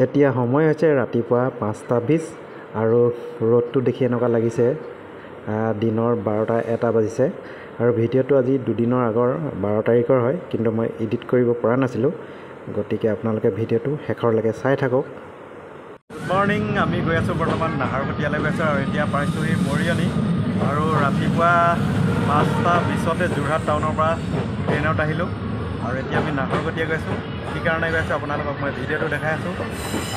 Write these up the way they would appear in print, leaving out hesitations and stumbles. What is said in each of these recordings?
এতিয়া সময় হৈছে ৰাতিপুৱা 5:20 আৰু ৰ'দটো দেখি এনেকুৱা লাগিছে দিনৰ 12:01 বাজিছে আৰু ভিডিঅ'টো আজি দুদিনৰ আগৰ 12 তাৰিখৰ হয়, কিন্তু মই এডিট কৰিব পৰা নাছিলোঁ। গতিকে আপোনালোকে ভিডিঅ'টো শেষৰলৈকে চাই থাকক। গুড মৰ্ণিং, আমি গৈ আছোঁ বৰ্তমান নাহৰকটীয়ালৈ গৈ আছোঁ আৰু এতিয়া পাইছোঁহি মৰিয়নি আৰু ৰাতিপুৱা 5:20 যোৰহাট টাউনৰ পৰা ট্ৰেইনত আহিলোঁ আৰু এতিয়া আমি নাহৰকটীয়া গৈ আছোঁ। কি কাৰণে গৈ আছোঁ আপোনালোকক মই ভিডিঅ'টো দেখাই আছোঁ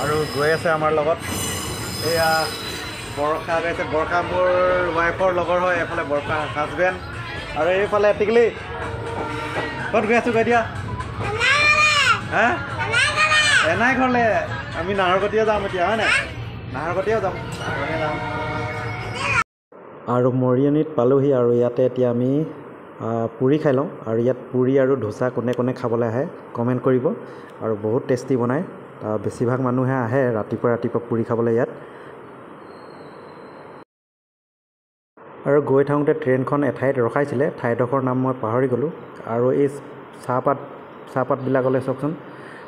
আৰু গৈ আছে আমাৰ লগত এয়া বৰষা গৈ আছে। বৰষা মোৰ ৱাইফৰ লগৰ হয়, এফালে বৰষা হাজবেণ্ড আৰু এইফালে টিকলি। ক'ত গৈ আছোঁ গৈ দিয়া হা এনাই ঘৰলৈ। আমি নাহৰকটীয়া যাম এতিয়া, হয় নাই? নাহৰকটীয়াও যাম, নাহৰকটীয়া যাম আৰু মৰিয়নিত পালোহি আৰু ইয়াতে এতিয়া আমি পুৰি খাই লওঁ আৰু ইয়াত পুৰি আৰু ধোচা কোনে কোনে খাবলৈ আহে কমেণ্ট কৰিব আৰু বহুত টেষ্টি বনায়। বেছিভাগ মানুহে আহে ৰাতিপুৱা পুৰি খাবলৈ ইয়াত। আৰু গৈ থাকোঁতে ট্ৰেইনখন এঠাইত ৰখাইছিলে, ঠাইডোখৰ নাম মই পাহৰি গ'লোঁ। আৰু এই চাহপাতবিলাকলৈ চাওকচোন,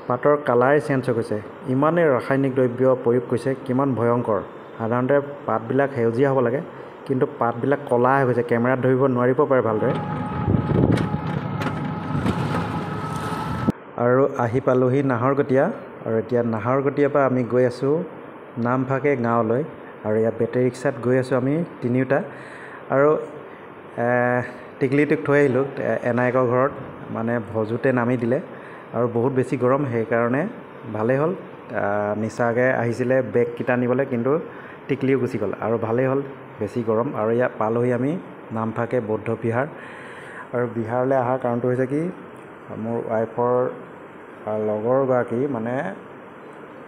পাতৰ কালাৰেই চেঞ্জ হৈ গৈছে। ইমানেই ৰাসায়নিক দ্ৰব্য প্ৰয়োগ কৰিছে, কিমান ভয়ংকৰ। সাধাৰণতে পাতবিলাক সেউজীয়া হ'ব লাগে, কিন্তু পাতবিলাক ক'লা হৈ গৈছে। কেমেৰাত ধৰিব নোৱাৰিব পাৰে ভালদৰে। আৰু আহি পালোহি নাহৰকটীয়া আৰু এতিয়া নাহৰকটীয়াৰ পৰা আমি গৈ আছোঁ নামফাকে গাঁৱলৈ আৰু ইয়াত বেটেৰী ৰিক্সাত গৈ আছোঁ আমি তিনিওটা। আৰু টিকলিটোক থৈ আহিলোঁ এনায়েকৰ ঘৰত, মানে ভজোতে নামি দিলে আৰু বহুত বেছি গৰম, সেইকাৰণে ভালেই হ'ল। নিচাকৈ আহিছিলে বেগকেইটা নিবলৈ, কিন্তু টিকলিও গুচি গ'ল আৰু ভালেই হ'ল, বেছি গৰম। আৰু ইয়াত পালোহি আমি নামফাকে বৌদ্ধ বিহাৰ। আৰু বিহাৰলৈ অহাৰ কাৰণটো হৈছে কি, মোৰ ৱাইফৰ লগৰগৰাকী মানে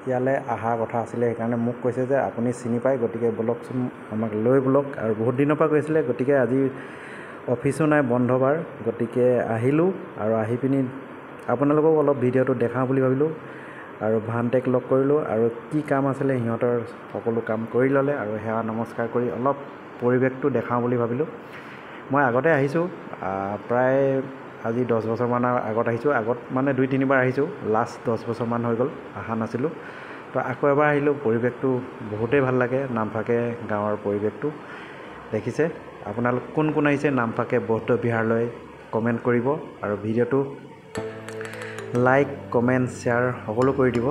ইয়ালৈ অহা কথা আছিলে, সেইকাৰণে মোক কৈছে যে আপুনি চিনি পায়, গতিকে ব'লকচোন আমাক লৈ ব'লক। আৰু বহুত দিনৰ পৰা কৈছিলে, গতিকে আজি অফিচো নাই, বন্ধ বাৰ, গতিকে আহিলোঁ। আৰু আহি পিনি আপোনালোকক অলপ ভিডিঅ'টো দেখাওঁ বুলি ভাবিলোঁ আৰু ভান্তেক লগ কৰিলোঁ আৰু কি কাম আছিলে সিহঁতৰ সকলো কাম কৰি ল'লে আৰু সেৱা নমস্কাৰ কৰি অলপ পৰিৱেশটো দেখাওঁ বুলি ভাবিলোঁ। মই আগতে আহিছোঁ, প্ৰায় আজি 10 বছৰমানৰ আগত আহিছোঁ। আগত মানে 2-3 বাৰ আহিছোঁ, লাষ্ট 10 বছৰমান হৈ গ'ল অহা নাছিলোঁ। তো আকৌ এবাৰ আহিলোঁ। পৰিৱেশটো বহুতেই ভাল লাগে, নামফাকে গাঁৱৰ পৰিৱেশটো। দেখিছে আপোনালোক কোন কোন আহিছে নামফাকে বৌদ্ধ বিহাৰলৈ কমেণ্ট কৰিব আৰু ভিডিঅ'টো লাইক, কমেণ্ট, শ্বেয়াৰ সকলো কৰি দিব।